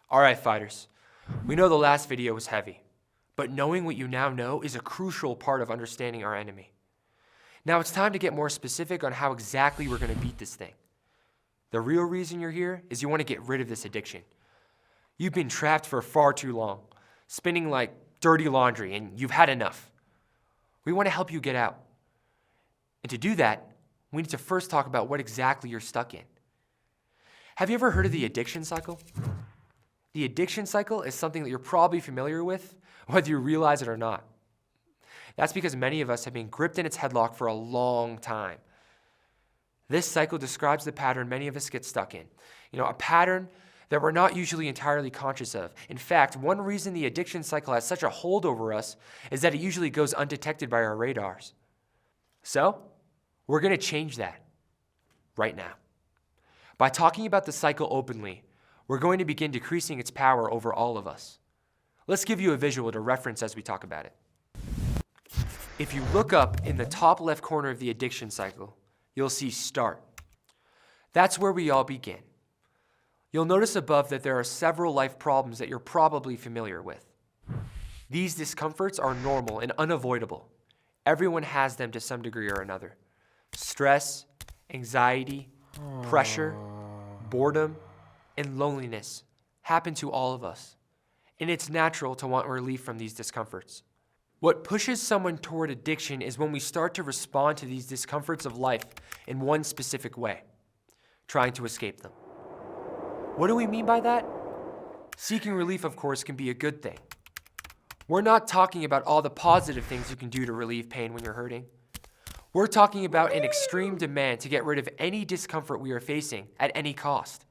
Alright, fighters. We know the last video was heavy, but knowing what you now know is a crucial part of understanding our enemy. Now it's time to get more specific on how exactly we're going to beat this thing. The real reason you're here is you want to get rid of this addiction. You've been trapped for far too long, spinning like dirty laundry, and you've had enough. We want to help you get out. And to do that, we need to first talk about what exactly you're stuck in. Have you ever heard of the addiction cycle? The addiction cycle is something that you're probably familiar with, whether you realize it or not. That's because many of us have been gripped in its headlock for a long time. This cycle describes the pattern many of us get stuck in. A pattern that we're not usually entirely conscious of. In fact, one reason the addiction cycle has such a hold over us is that it usually goes undetected by our radars. So, we're going to change that right now. By talking about the cycle openly, we're going to begin decreasing its power over all of us. Let's give you a visual to reference as we talk about it. If you look up in the top left corner of the addiction cycle, you'll see Start. That's where we all begin. You'll notice above that there are several life problems that you're probably familiar with. These discomforts are normal and unavoidable. Everyone has them to some degree or another. Stress, anxiety, pressure, boredom, and loneliness happen to all of us, and it's natural to want relief from these discomforts. What pushes someone toward addiction is when we start to respond to these discomforts of life in one specific way, trying to escape them. What do we mean by that? Seeking relief, of course, can be a good thing. We're not talking about all the positive things you can do to relieve pain when you're hurting. We're talking about an extreme demand to get rid of any discomfort we are facing at any cost.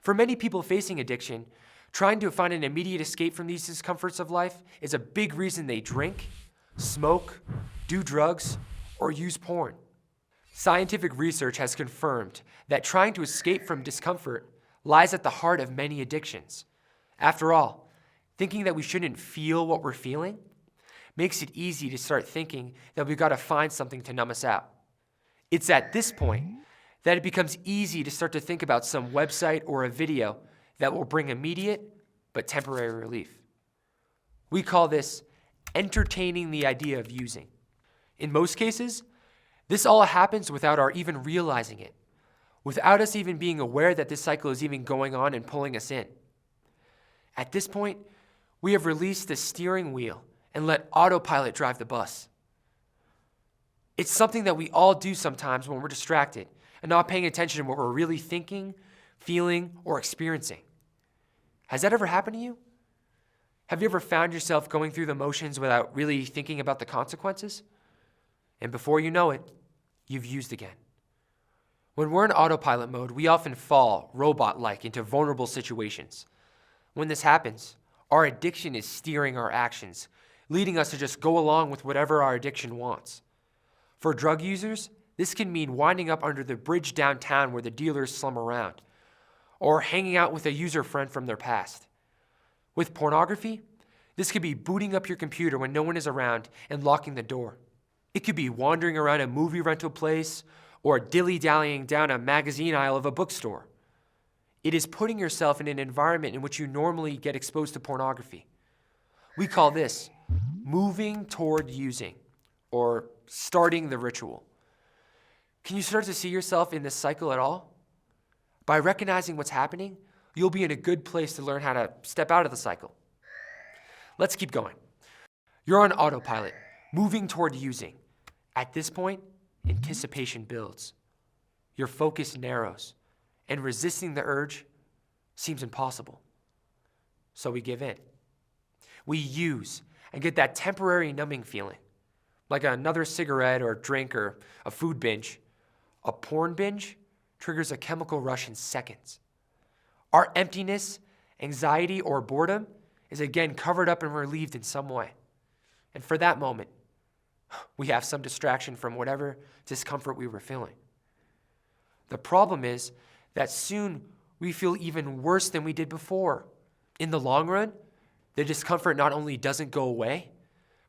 For many people facing addiction, trying to find an immediate escape from these discomforts of life is a big reason they drink, smoke, do drugs, or use porn. Scientific research has confirmed that trying to escape from discomfort lies at the heart of many addictions. After all, thinking that we shouldn't feel what we're feeling makes it easy to start thinking that we've got to find something to numb us out. It's at this point that it becomes easy to start to think about some website or a video that will bring immediate but temporary relief. We call this entertaining the idea of using. In most cases, this all happens without our even realizing it, without us even being aware that this cycle is even going on and pulling us in. At this point, we have released the steering wheel and let autopilot drive the bus. It's something that we all do sometimes when we're distracted and not paying attention to what we're really thinking, feeling, or experiencing. Has that ever happened to you? Have you ever found yourself going through the motions without really thinking about the consequences? And before you know it, you've used again. When we're in autopilot mode, we often fall, robot-like, into vulnerable situations. When this happens, our addiction is steering our actions, leading us to just go along with whatever our addiction wants. For drug users, this can mean winding up under the bridge downtown where the dealers slum around, or hanging out with a user friend from their past. With pornography, this could be booting up your computer when no one is around and locking the door. It could be wandering around a movie rental place or dilly-dallying down a magazine aisle of a bookstore. It is putting yourself in an environment in which you normally get exposed to pornography. We call this moving toward using, or starting the ritual. Can you start to see yourself in this cycle at all? By recognizing what's happening, you'll be in a good place to learn how to step out of the cycle. Let's keep going. You're on autopilot, moving toward using. At this point, anticipation builds. Your focus narrows, and resisting the urge seems impossible. So we give in. We use and get that temporary numbing feeling, like another cigarette or drink or a food binge. A porn binge triggers a chemical rush in seconds. Our emptiness, anxiety, or boredom is again covered up and relieved in some way. And for that moment, we have some distraction from whatever discomfort we were feeling. The problem is that soon we feel even worse than we did before. In the long run, the discomfort not only doesn't go away,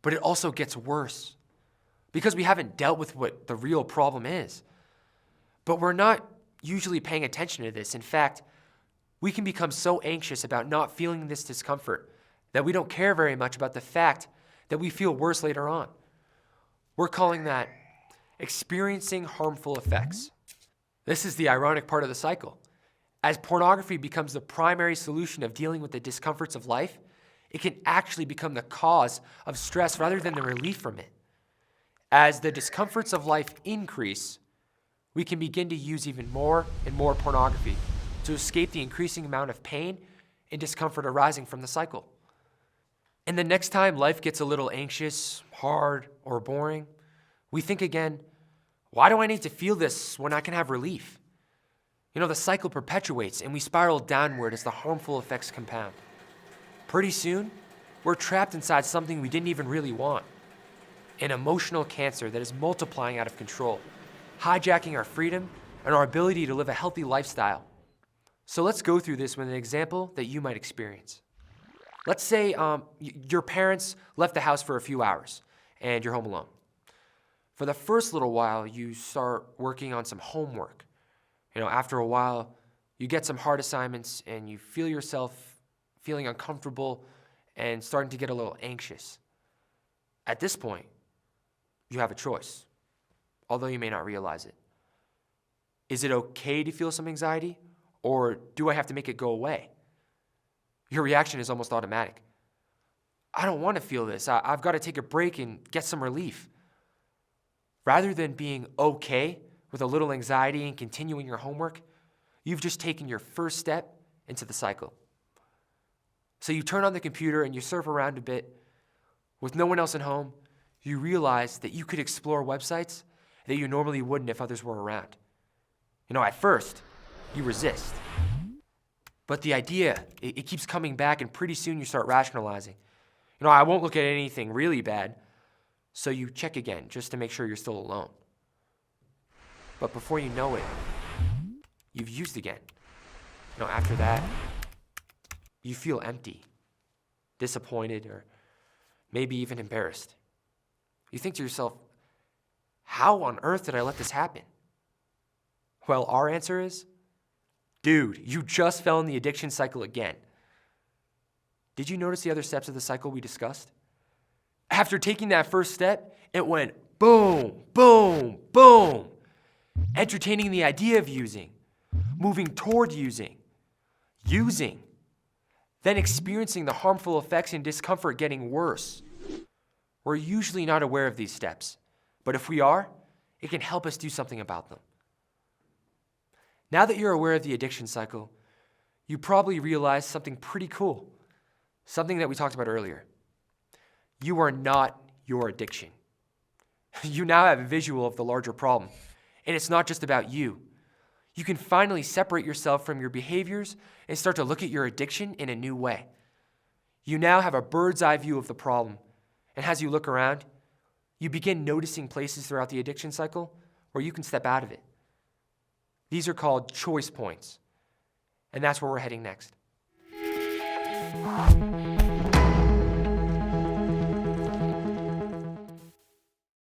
But it also gets worse because we haven't dealt with what the real problem is. But we're not usually paying attention to this. In fact, we can become so anxious about not feeling this discomfort that we don't care very much about the fact that we feel worse later on. We're calling that experiencing harmful effects. This is the ironic part of the cycle. As pornography becomes the primary solution of dealing with the discomforts of life, it can actually become the cause of stress rather than the relief from it. As the discomforts of life increase, we can begin to use even more and more pornography to escape the increasing amount of pain and discomfort arising from the cycle. And the next time life gets a little anxious, hard, or boring, we think again, why do I need to feel this when I can have relief? The cycle perpetuates and we spiral downward as the harmful effects compound. Pretty soon, we're trapped inside something we didn't even really want. An emotional cancer that is multiplying out of control, hijacking our freedom and our ability to live a healthy lifestyle. So let's go through this with an example that you might experience. Let's say your parents left the house for a few hours and you're home alone. For the first little while, you start working on some homework. After a while, you get some hard assignments and you feel yourself feeling uncomfortable and starting to get a little anxious. At this point, you have a choice, although you may not realize it. Is it okay to feel some anxiety, or do I have to make it go away? Your reaction is almost automatic. I don't want to feel this. I've got to take a break and get some relief. Rather than being okay with a little anxiety and continuing your homework, you've just taken your first step into the cycle. So you turn on the computer and you surf around a bit. With no one else at home, you realize that you could explore websites that you normally wouldn't if others were around. At first, you resist. But the idea, it keeps coming back, and pretty soon you start rationalizing. I won't look at anything really bad, so you check again just to make sure you're still alone. But before you know it, you've used again. After that, you feel empty, disappointed, or maybe even embarrassed. You think to yourself, how on earth did I let this happen? Well, our answer is, dude, you just fell in the addiction cycle again. Did you notice the other steps of the cycle we discussed? After taking that first step, it went boom, boom, boom. Entertaining the idea of using, moving toward using, then experiencing the harmful effects and discomfort getting worse. We're usually not aware of these steps, but if we are, it can help us do something about them. Now that you're aware of the addiction cycle, you probably realize something pretty cool, something that we talked about earlier. You are not your addiction. You now have a visual of the larger problem, and it's not just about you. You can finally separate yourself from your behaviors and start to look at your addiction in a new way. You now have a bird's eye view of the problem, and as you look around, you begin noticing places throughout the addiction cycle where you can step out of it. These are called choice points, and that's where we're heading next.